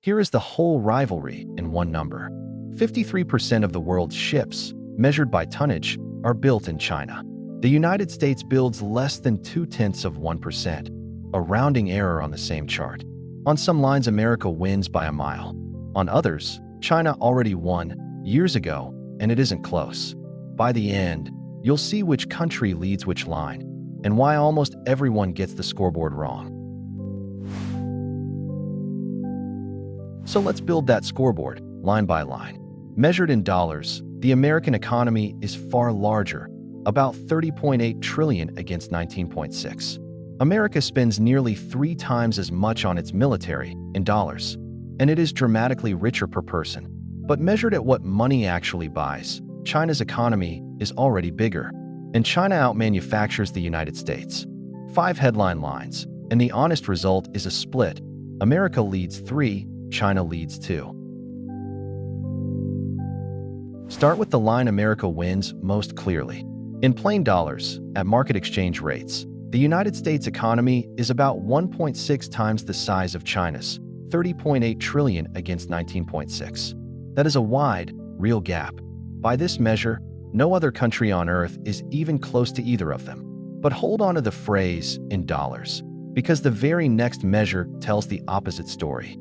Here is the whole rivalry in one number. 53% of the world's ships, measured by tonnage, are built in China. The United States builds less than 0.2%, a rounding error on the same chart. On some lines, America wins by a mile. On others, China already won years ago, and it isn't close. By the end, you'll see which country leads which line, and why almost everyone gets the scoreboard wrong. So let's build that scoreboard, line by line. Measured in dollars, the American economy is far larger, about 30.8 trillion against 19.6. America spends nearly 3 times as much on its military in dollars, and it is dramatically richer per person. But measured at what money actually buys, China's economy is already bigger, and China outmanufactures the United States. 5 headline lines, and the honest result is a split. America leads 3, China leads 2. Start with the line America wins most clearly. In plain dollars, at market exchange rates, the United States economy is about 1.6 times the size of China's, 30.8 trillion against 19.6. That is a wide, real gap. By this measure, no other country on Earth is even close to either of them. But hold on to the phrase in dollars, because the very next measure tells the opposite story.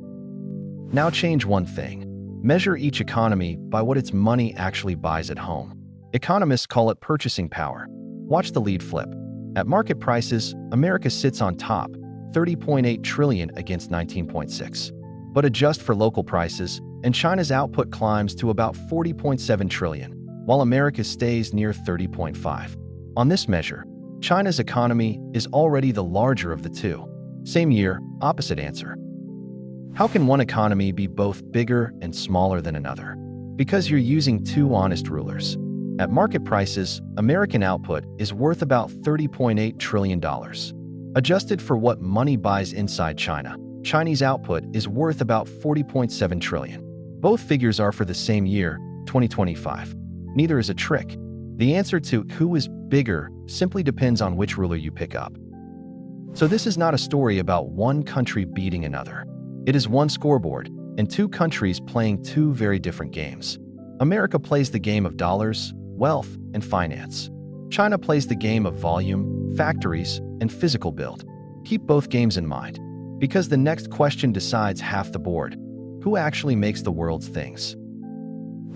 Now change one thing. Measure each economy by what its money actually buys at home. Economists call it purchasing power. Watch the lead flip. At market prices, America sits on top, 30.8 trillion against 19.6. But adjust for local prices, and China's output climbs to about 40.7 trillion, while America stays near 30.5. On this measure, China's economy is already the larger of the two. Same year, opposite answer. How can one economy be both bigger and smaller than another? Because you're using 2 honest rulers. At market prices, American output is worth about $30.8 trillion. Adjusted for what money buys inside China, Chinese output is worth about 40.7 trillion. Both figures are for the same year, 2025. Neither is a trick. The answer to who is bigger simply depends on which ruler you pick up. So this is not a story about one country beating another. It is one scoreboard, and 2 countries playing 2 very different games. America plays the game of dollars, wealth, and finance. China plays the game of volume, factories, and physical build. Keep both games in mind, because the next question decides half the board. Who actually makes the world's things?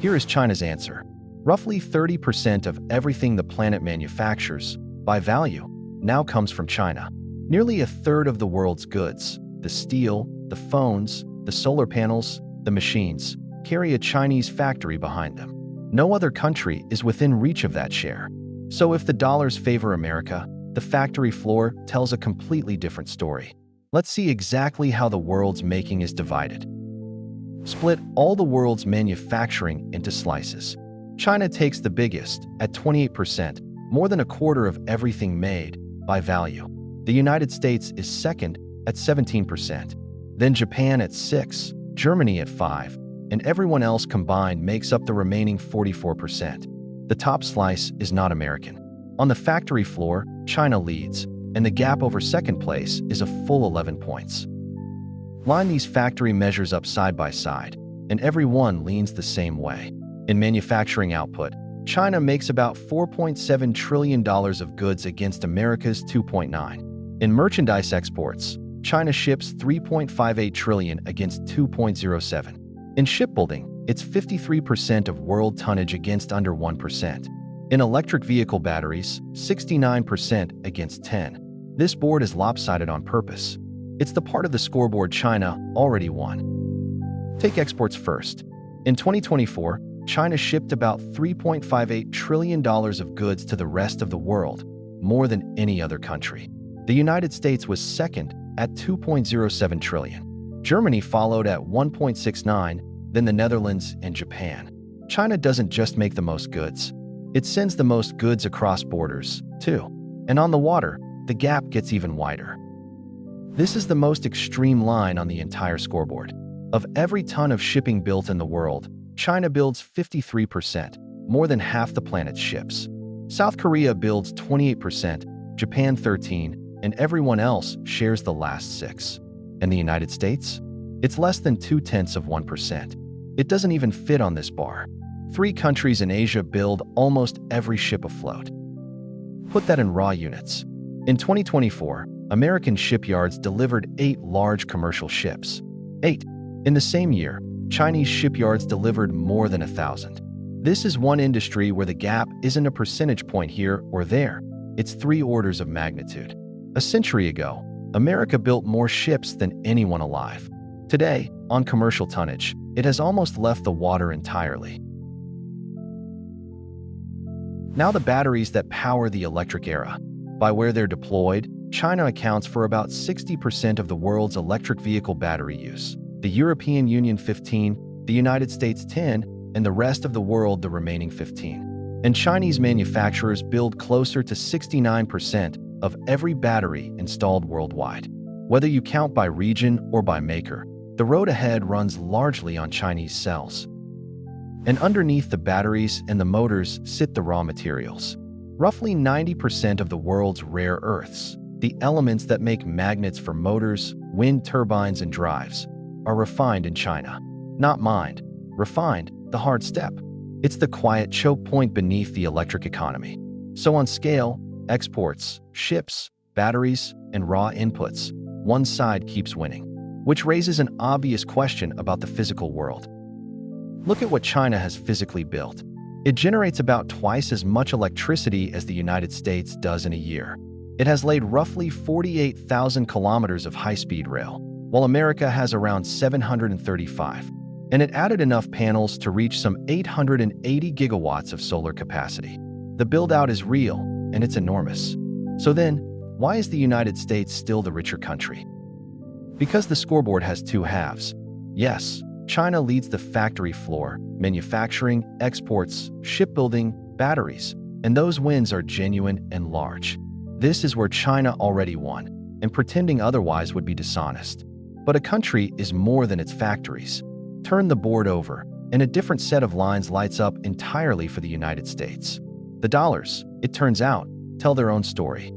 Here is China's answer. Roughly 30% of everything the planet manufactures, by value, now comes from China. Nearly a third of the world's goods, the steel, the phones, the solar panels, the machines, carry a Chinese factory behind them. No other country is within reach of that share. So if the dollars favor America, the factory floor tells a completely different story. Let's see exactly how the world's making is divided. Split all the world's manufacturing into slices. China takes the biggest, at 28%, more than a quarter of everything made, by value. The United States is second, at 17%. Then Japan at 6%, Germany at 5%, and everyone else combined makes up the remaining 44%. The top slice is not American. On the factory floor, China leads, and the gap over second place is a full 11 points. Line these factory measures up side by side, and every one leans the same way. In manufacturing output, China makes about $4.7 trillion of goods against America's $2.9. In merchandise exports, China ships $3.58 trillion against $2.07. In shipbuilding, it's 53% of world tonnage against under 1%. In electric vehicle batteries, 69% against 10%. This board is lopsided on purpose. It's the part of the scoreboard China already won. Take exports first. In 2024, China shipped about $3.58 trillion of goods to the rest of the world, more than any other country. The United States was second at $2.07 trillion. Germany followed at $1.69, then the Netherlands and Japan. China doesn't just make the most goods. It sends the most goods across borders, too. And on the water, the gap gets even wider. This is the most extreme line on the entire scoreboard. Of every ton of shipping built in the world, China builds 53%, more than half the planet's ships. South Korea builds 28%, Japan 13%, and everyone else shares the last 6%. And the United States? It's less than 0.2%. It doesn't even fit on this bar. 3 countries in Asia build almost every ship afloat. Put that in raw units. In 2024, American shipyards delivered 8 large commercial ships. 8. In the same year, Chinese shipyards delivered more than 1,000. This is one industry where the gap isn't a percentage point here or there. It's 3 orders of magnitude. A century ago, America built more ships than anyone alive. Today, on commercial tonnage, it has almost left the water entirely. Now the batteries that power the electric era. By where they're deployed, China accounts for about 60% of the world's electric vehicle battery use. The European Union 15, the United States 10, and the rest of the world the remaining 15. And Chinese manufacturers build closer to 69% of every battery installed worldwide. Whether you count by region or by maker, the road ahead runs largely on Chinese cells. And underneath the batteries and the motors sit the raw materials. Roughly 90% of the world's rare earths, the elements that make magnets for motors, wind turbines, and drives, are refined in China. Not mined. Refined, the hard step. It's the quiet choke point beneath the electric economy. So on scale, exports, ships, batteries, and raw inputs, one side keeps winning. Which raises an obvious question about the physical world. Look at what China has physically built. It generates about twice as much electricity as the United States does in a year. It has laid roughly 48,000 kilometers of high-speed rail, while America has around 735. And it added enough panels to reach some 880 gigawatts of solar capacity. The build-out is real, and it's enormous. So then, why is the United States still the richer country? Because the scoreboard has 2 halves. Yes, China leads the factory floor, manufacturing, exports, shipbuilding, batteries, and those wins are genuine and large. This is where China already won, and pretending otherwise would be dishonest. But a country is more than its factories. Turn the board over, and a different set of lines lights up entirely for the United States. The dollars, it turns out, tell their own story.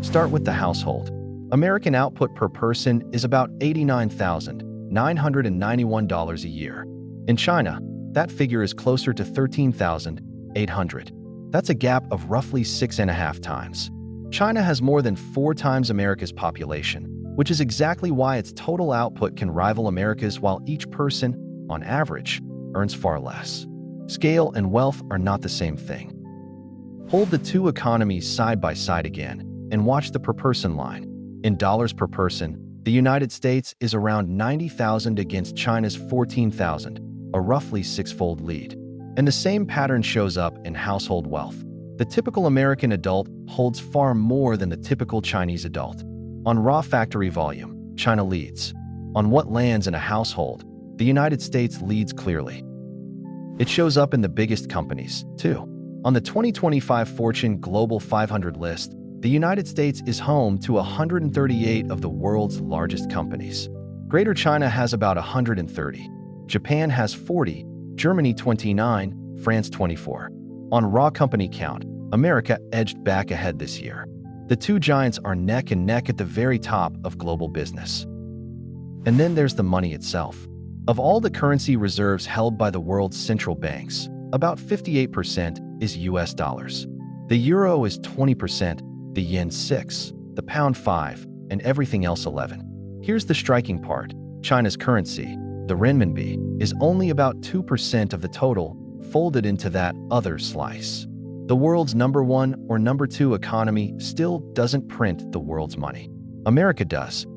Start with the household. American output per person is about $89,991 a year. In China, that figure is closer to $13,800. That's a gap of roughly 6.5 times. China has more than 4 times America's population, which is exactly why its total output can rival America's while each person, on average, earns far less. Scale and wealth are not the same thing. Hold the 2 economies side by side again and watch the per-person line. In dollars per person, the United States is around $90,000 against China's $14,000, a roughly 6-fold lead. And the same pattern shows up in household wealth. The typical American adult holds far more than the typical Chinese adult. On raw factory volume, China leads. On what lands in a household, the United States leads clearly. It shows up in the biggest companies, too. On the 2025 Fortune Global 500 list, the United States is home to 138 of the world's largest companies. Greater China has about 130. Japan has 40, Germany 29, France 24. On raw company count, America edged back ahead this year. The 2 giants are neck and neck at the very top of global business. And then there's the money itself. Of all the currency reserves held by the world's central banks, about 58% is US dollars. The euro is 20%, the yen 6%, the pound 5%, and everything else 11%. Here's the striking part. China's currency, the renminbi, is only about 2% of the total, folded into that other slice. The world's number 1 or number 2 economy still doesn't print the world's money. America does.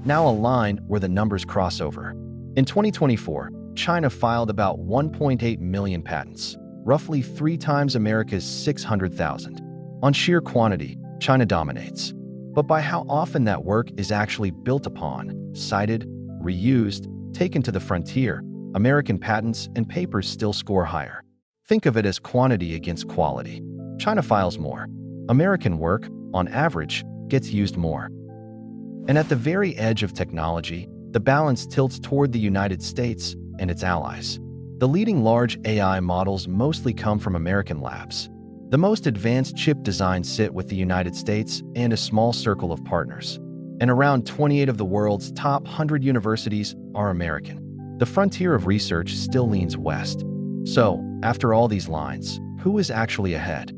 Now a line where the numbers cross over. In 2024, China filed about 1.8 million patents, roughly 3 times America's 600,000. On sheer quantity, China dominates. But by how often that work is actually built upon, cited, reused, taken to the frontier, American patents and papers still score higher. Think of it as quantity against quality. China files more. American work, on average, gets used more. And at the very edge of technology, the balance tilts toward the United States and its allies. The leading large AI models mostly come from American labs. The most advanced chip designs sit with the United States and a small circle of partners. and around 28 of the world's top 100 universities are American. The frontier of research still leans west. So, after all these lines, who is actually ahead?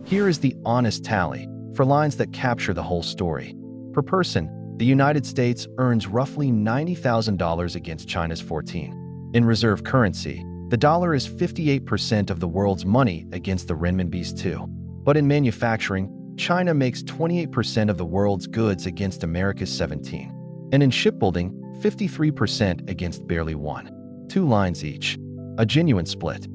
Here is the honest tally for lines that capture the whole story. Per person, the United States earns roughly $90,000 against China's 14. In reserve currency, the dollar is 58% of the world's money against the renminbi's 2. But in manufacturing, China makes 28% of the world's goods against America's 17. And in shipbuilding, 53% against barely 1. 2 lines each. A genuine split.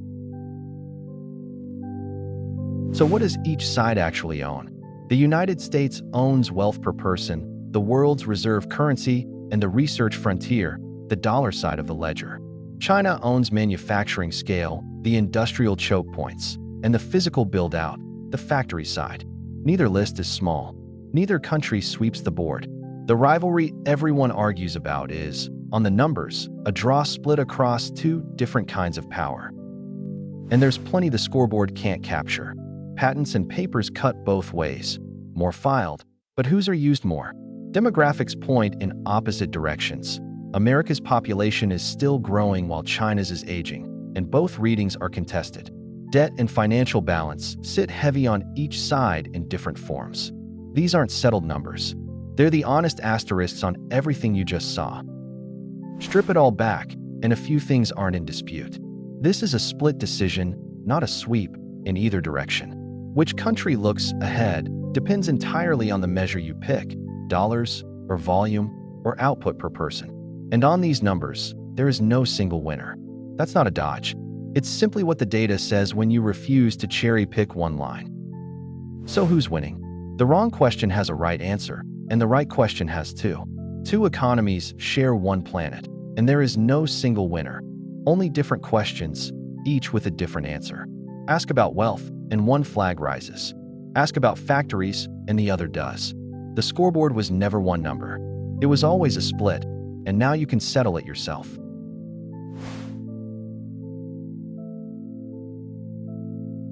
So what does each side actually own? The United States owns wealth per person, the world's reserve currency, and the research frontier, the dollar side of the ledger. China owns manufacturing scale, the industrial choke points, and the physical build-out, the factory side. Neither list is small. Neither country sweeps the board. The rivalry everyone argues about is, on the numbers, a draw split across 2 different kinds of power. And there's plenty the scoreboard can't capture. Patents and papers cut both ways. More filed, but whose are used more? Demographics point in opposite directions. America's population is still growing while China's is aging, and both readings are contested. Debt and financial balance sit heavy on each side in different forms. These aren't settled numbers. They're the honest asterisks on everything you just saw. Strip it all back, and a few things aren't in dispute. This is a split decision, not a sweep, in either direction. Which country looks ahead depends entirely on the measure you pick, dollars, or volume, or output per person. And on these numbers, there is no single winner. That's not a dodge. It's simply what the data says when you refuse to cherry-pick one line. So who's winning? The wrong question has a right answer, and the right question has 2. 2 economies share one planet, and there is no single winner. Only different questions, each with a different answer. Ask about wealth, and one flag rises. Ask about factories, and the other does. The scoreboard was never one number. It was always a split, and now you can settle it yourself.